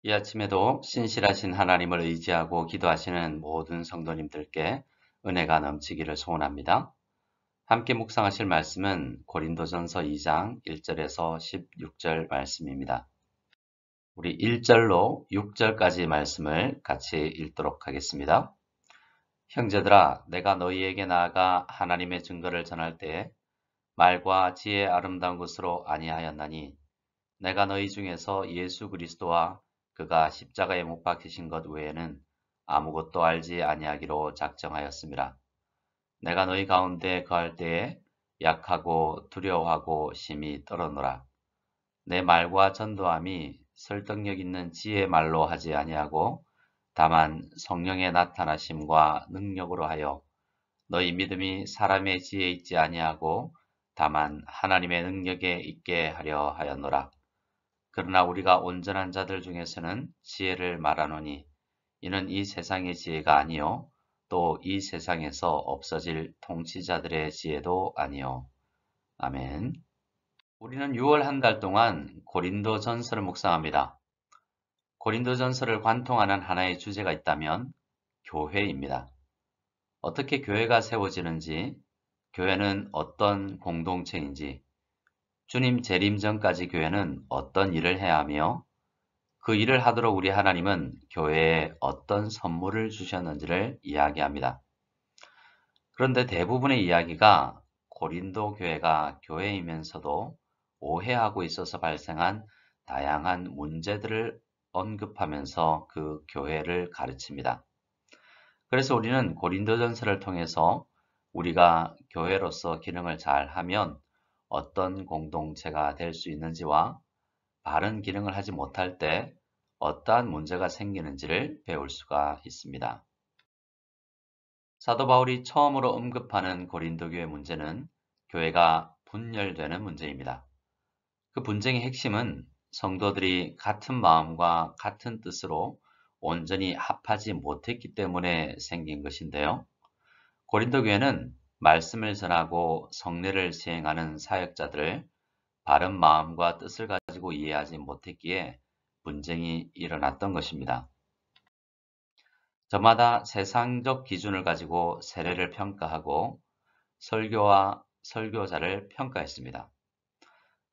이 아침에도 신실하신 하나님을 의지하고 기도하시는 모든 성도님들께 은혜가 넘치기를 소원합니다. 함께 묵상하실 말씀은 고린도전서 2장 1절에서 16절 말씀입니다. 우리 1절로 6절까지 말씀을 같이 읽도록 하겠습니다. 형제들아, 내가 너희에게 나아가 하나님의 증거를 전할 때에 말과 지혜의 아름다운 것으로 아니하였나니 내가 너희 중에서 예수 그리스도와 그가 십자가에 못 박히신 것 외에는 아무것도 알지 아니하기로 작정하였습니다. 내가 너희 가운데 거할 때에 약하고 두려워하고 심히 떨어노라. 내 말과 전도함이 설득력 있는 지혜의 말로 하지 아니하고 다만 성령의 나타나심과 능력으로 하여 너희 믿음이 사람의 지혜에 있지 아니하고 다만 하나님의 능력에 있게 하려 하였노라. 그러나 우리가 온전한 자들 중에서는 지혜를 말하노니 이는 이 세상의 지혜가 아니요 또 이 세상에서 없어질 통치자들의 지혜도 아니요. 아멘. 우리는 6월 한 달 동안 고린도 전서를 묵상합니다. 고린도 전서를 관통하는 하나의 주제가 있다면 교회입니다. 어떻게 교회가 세워지는지, 교회는 어떤 공동체인지, 주님 재림 전까지 교회는 어떤 일을 해야 하며 그 일을 하도록 우리 하나님은 교회에 어떤 선물을 주셨는지를 이야기합니다. 그런데 대부분의 이야기가 고린도 교회가 교회이면서도 오해하고 있어서 발생한 다양한 문제들을 언급하면서 그 교회를 가르칩니다. 그래서 우리는 고린도전서를 통해서 우리가 교회로서 기능을 잘 하면 어떤 공동체가 될 수 있는지와 바른 기능을 하지 못할 때 어떠한 문제가 생기는지를 배울 수가 있습니다. 사도 바울이 처음으로 언급하는 고린도 교회 문제는 교회가 분열되는 문제입니다. 그 분쟁의 핵심은 성도들이 같은 마음과 같은 뜻으로 온전히 합하지 못했기 때문에 생긴 것인데요. 고린도 교회는 말씀을 전하고 성례를 시행하는 사역자들을 바른 마음과 뜻을 가지고 이해하지 못했기에 분쟁이 일어났던 것입니다. 저마다 세상적 기준을 가지고 세례를 평가하고 설교와 설교자를 평가했습니다.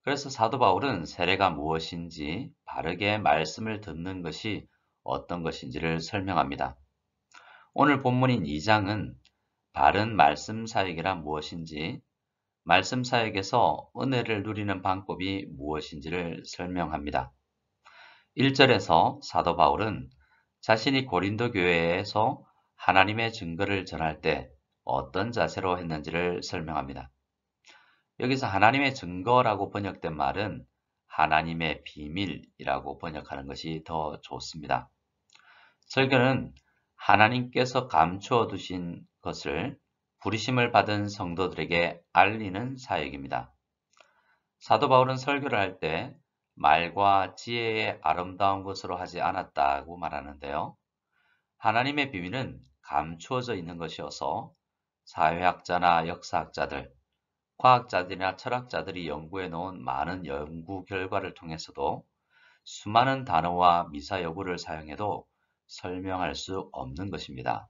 그래서 사도 바울은 세례가 무엇인지 바르게 말씀을 듣는 것이 어떤 것인지를 설명합니다. 오늘 본문인 2장은 바른 말씀 사역이란 무엇인지, 말씀 사역에서 은혜를 누리는 방법이 무엇인지를 설명합니다. 1절에서 사도 바울은 자신이 고린도 교회에서 하나님의 증거를 전할 때 어떤 자세로 했는지를 설명합니다. 여기서 하나님의 증거라고 번역된 말은 하나님의 비밀이라고 번역하는 것이 더 좋습니다. 설교는 하나님께서 감추어 두신 것을 부르심을 받은 성도들에게 알리는 사역입니다. 사도 바울은 설교를 할 때 말과 지혜의 아름다운 것으로 하지 않았다고 말하는데요. 하나님의 비밀은 감추어져 있는 것이어서 사회학자나 역사학자들, 과학자들이나 철학자들이 연구해 놓은 많은 연구 결과를 통해서도 수많은 단어와 미사 여부를 사용해도 설명할 수 없는 것입니다.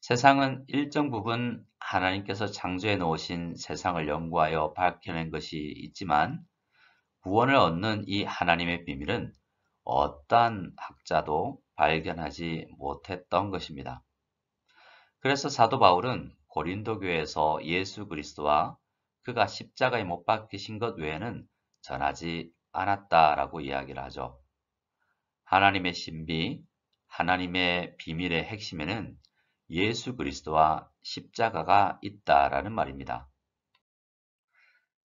세상은 일정 부분 하나님께서 창조해 놓으신 세상을 연구하여 밝혀낸 것이 있지만 구원을 얻는 이 하나님의 비밀은 어떠한 학자도 발견하지 못했던 것입니다. 그래서 사도 바울은 고린도 교회에서 예수 그리스도와 그가 십자가에 못 박히신 것 외에는 전하지 않았다라고 이야기를 하죠. 하나님의 신비, 하나님의 비밀의 핵심에는 예수 그리스도와 십자가가 있다라는 말입니다.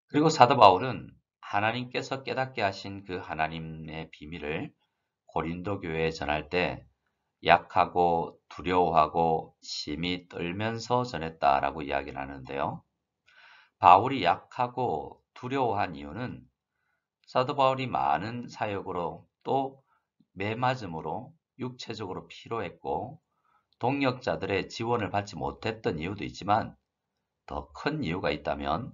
그리고 사도 바울은 하나님께서 깨닫게 하신 그 하나님의 비밀을 고린도 교회에 전할 때 약하고 두려워하고 심히 떨면서 전했다라고 이야기를 하는데요. 바울이 약하고 두려워한 이유는 사도 바울이 많은 사역으로 또 매맞음으로 육체적으로 피로했고 동역자들의 지원을 받지 못했던 이유도 있지만 더 큰 이유가 있다면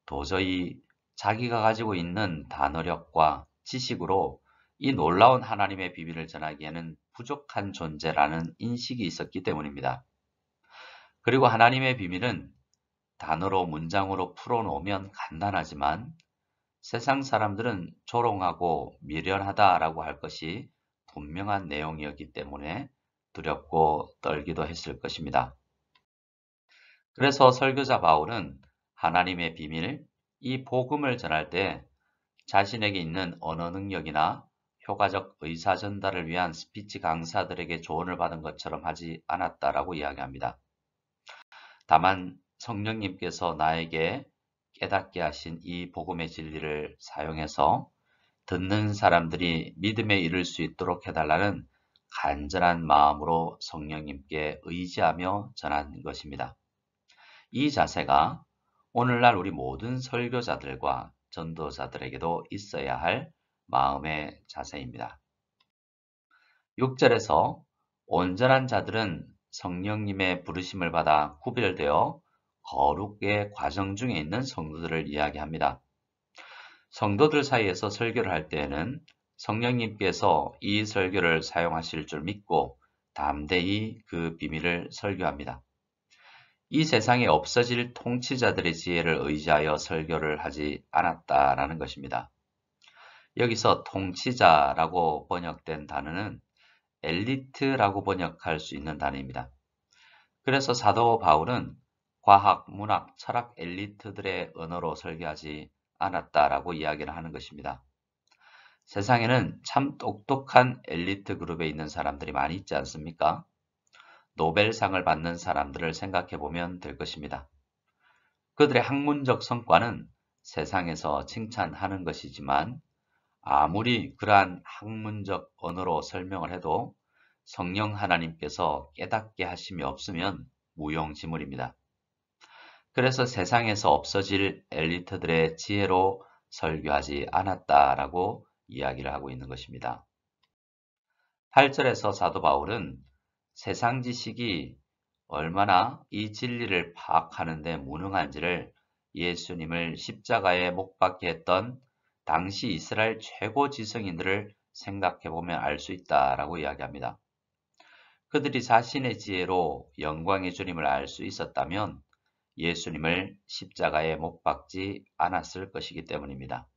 도저히 자기가 가지고 있는 단어력과 지식으로 이 놀라운 하나님의 비밀을 전하기에는 부족한 존재라는 인식이 있었기 때문입니다. 그리고 하나님의 비밀은 단어로 문장으로 풀어놓으면 간단하지만 세상 사람들은 조롱하고 미련하다라고 할 것이 분명한 내용이었기 때문에 두렵고 떨기도 했을 것입니다. 그래서 설교자 바울은 하나님의 비밀, 이 복음을 전할 때 자신에게 있는 언어 능력이나 효과적 의사 전달을 위한 스피치 강사들에게 조언을 받은 것처럼 하지 않았다라고 이야기합니다. 다만 성령님께서 나에게 깨닫게 하신 이 복음의 진리를 사용해서 듣는 사람들이 믿음에 이를 수 있도록 해달라는 간절한 마음으로 성령님께 의지하며 전한 것입니다. 이 자세가 오늘날 우리 모든 설교자들과 전도자들에게도 있어야 할 마음의 자세입니다. 6절에서 온전한 자들은 성령님의 부르심을 받아 구별되어 거룩의 과정 중에 있는 성도들을 이야기합니다. 성도들 사이에서 설교를 할 때에는 성령님께서 이 설교를 사용하실 줄 믿고 담대히 그 비밀을 설교합니다. 이 세상에 없어질 통치자들의 지혜를 의지하여 설교를 하지 않았다라는 것입니다. 여기서 통치자라고 번역된 단어는 엘리트라고 번역할 수 있는 단어입니다. 그래서 사도 바울은 과학, 문학, 철학 엘리트들의 언어로 설교하지 않았다라고 이야기를 하는 것입니다. 세상에는 참 똑똑한 엘리트 그룹에 있는 사람들이 많이 있지 않습니까? 노벨상을 받는 사람들을 생각해 보면 될 것입니다. 그들의 학문적 성과는 세상에서 칭찬하는 것이지만 아무리 그러한 학문적 언어로 설명을 해도 성령 하나님께서 깨닫게 하심이 없으면 무용지물입니다. 그래서 세상에서 없어질 엘리트들의 지혜로 설교하지 않았다라고 이야기를 하고 있는 것입니다. 8절에서 사도 바울은 세상 지식이 얼마나 이 진리를 파악하는 데 무능한지를 예수님을 십자가에 못 박게 했던 당시 이스라엘 최고 지성인들을 생각해 보면 알 수 있다라고 이야기합니다. 그들이 자신의 지혜로 영광의 주님을 알 수 있었다면 예수님을 십자가에 못 박지 않았을 것이기 때문입니다.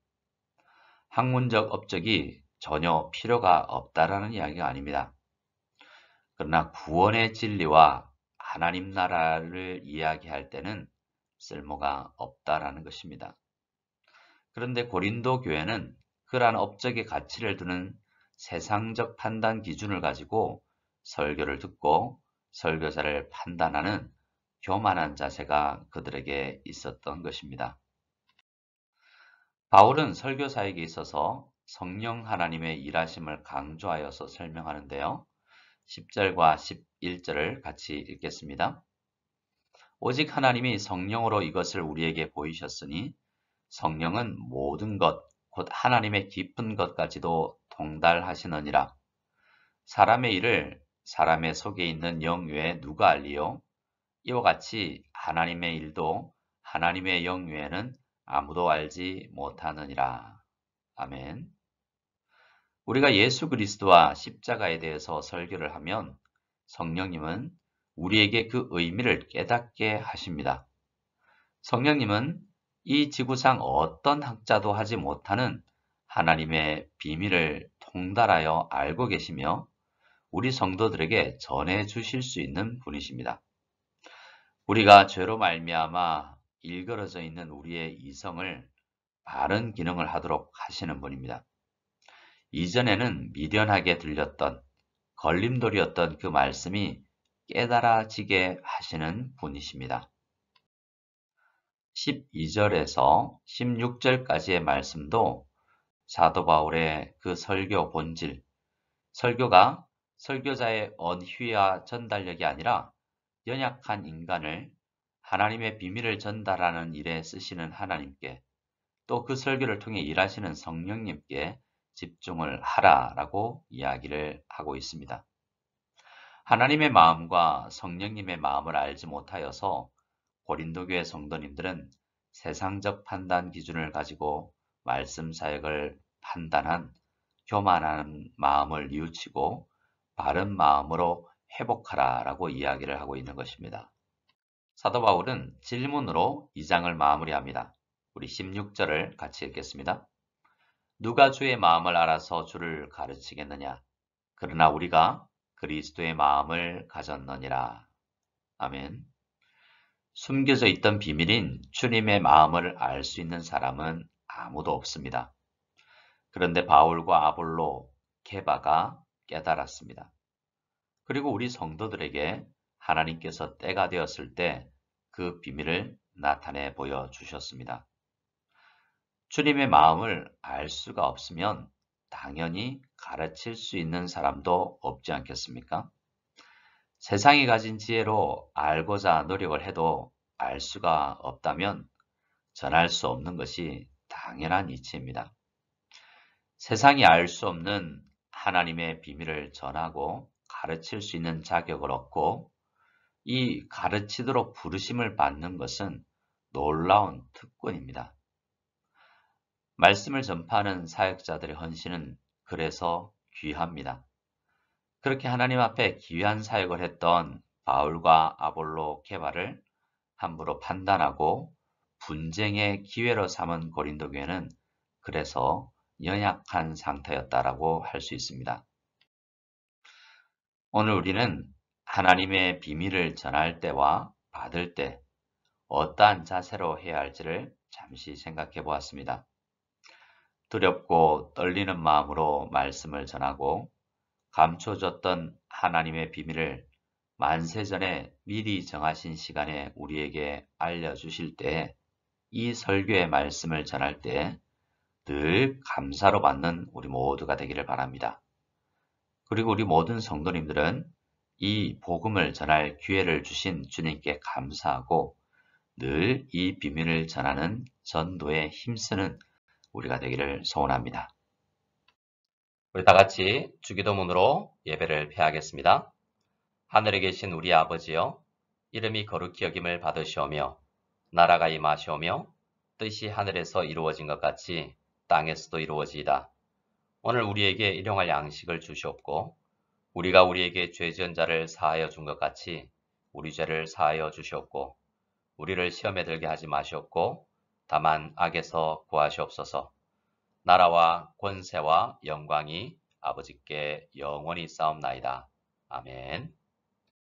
학문적 업적이 전혀 필요가 없다라는 이야기가 아닙니다. 그러나 구원의 진리와 하나님 나라를 이야기할 때는 쓸모가 없다라는 것입니다. 그런데 고린도 교회는 그러한 업적의 가치를 두는 세상적 판단 기준을 가지고 설교를 듣고 설교자를 판단하는 교만한 자세가 그들에게 있었던 것입니다. 바울은 설교사에게 있어서 성령 하나님의 일하심을 강조하여서 설명하는데요. 10절과 11절을 같이 읽겠습니다. 오직 하나님이 성령으로 이것을 우리에게 보이셨으니 성령은 모든 것, 곧 하나님의 깊은 것까지도 통달하시느니라. 사람의 일을 사람의 속에 있는 영 외에 누가 알리요? 이와 같이 하나님의 일도 하나님의 영 외에는 아무도 알지 못하느니라. 아멘. 우리가 예수 그리스도와 십자가에 대해서 설교를 하면 성령님은 우리에게 그 의미를 깨닫게 하십니다. 성령님은 이 지구상 어떤 학자도 하지 못하는 하나님의 비밀을 통달하여 알고 계시며 우리 성도들에게 전해 주실 수 있는 분이십니다. 우리가 죄로 말미암아 일그러져 있는 우리의 이성을 바른 기능을 하도록 하시는 분입니다. 이전에는 미련하게 들렸던 걸림돌이었던 그 말씀이 깨달아지게 하시는 분이십니다. 12절에서 16절까지의 말씀도 사도 바울의 그 설교 본질, 설교가 설교자의 언휘와 전달력이 아니라 연약한 인간을 하나님의 비밀을 전달하는 일에 쓰시는 하나님께 또 그 설교를 통해 일하시는 성령님께 집중을 하라라고 이야기를 하고 있습니다. 하나님의 마음과 성령님의 마음을 알지 못하여서 고린도교회 성도님들은 세상적 판단 기준을 가지고 말씀 사역을 판단한 교만한 마음을 뉘우치고 바른 마음으로 회복하라 라고 이야기를 하고 있는 것입니다. 사도 바울은 질문으로 2장을 마무리합니다. 우리 16절을 같이 읽겠습니다. 누가 주의 마음을 알아서 주를 가르치겠느냐? 그러나 우리가 그리스도의 마음을 가졌느니라. 아멘. 숨겨져 있던 비밀인 주님의 마음을 알 수 있는 사람은 아무도 없습니다. 그런데 바울과 아볼로, 게바가 깨달았습니다. 그리고 우리 성도들에게 하나님께서 때가 되었을 때 그 비밀을 나타내 보여주셨습니다. 주님의 마음을 알 수가 없으면 당연히 가르칠 수 있는 사람도 없지 않겠습니까? 세상이 가진 지혜로 알고자 노력을 해도 알 수가 없다면 전할 수 없는 것이 당연한 이치입니다. 세상이 알 수 없는 하나님의 비밀을 전하고 가르칠 수 있는 자격을 얻고 이 가르치도록 부르심을 받는 것은 놀라운 특권입니다. 말씀을 전파하는 사역자들의 헌신은 그래서 귀합니다. 그렇게 하나님 앞에 귀한 사역을 했던 바울과 아볼로, 게바를 함부로 판단하고 분쟁의 기회로 삼은 고린도 교회는 그래서 연약한 상태였다라고 할 수 있습니다. 오늘 우리는 하나님의 비밀을 전할 때와 받을 때 어떠한 자세로 해야 할지를 잠시 생각해 보았습니다. 두렵고 떨리는 마음으로 말씀을 전하고 감춰졌던 하나님의 비밀을 만세전에 미리 정하신 시간에 우리에게 알려주실 때 이 설교의 말씀을 전할 때 늘 감사로 받는 우리 모두가 되기를 바랍니다. 그리고 우리 모든 성도님들은 이 복음을 전할 기회를 주신 주님께 감사하고 늘 이 비밀을 전하는 전도에 힘쓰는 우리가 되기를 소원합니다. 우리 다 같이 주기도문으로 예배를 폐하겠습니다. 하늘에 계신 우리 아버지여, 이름이 거룩히 여김을 받으시오며 나라가 임하시오며 뜻이 하늘에서 이루어진 것 같이 땅에서도 이루어지이다. 오늘 우리에게 일용할 양식을 주시옵고 우리가 우리에게 죄 지은 자를 사하여 준 것 같이 우리 죄를 사하여 주시옵고 우리를 시험에 들게 하지 마시옵고 다만 악에서 구하시옵소서. 나라와 권세와 영광이 아버지께 영원히 싸움나이다. 아멘.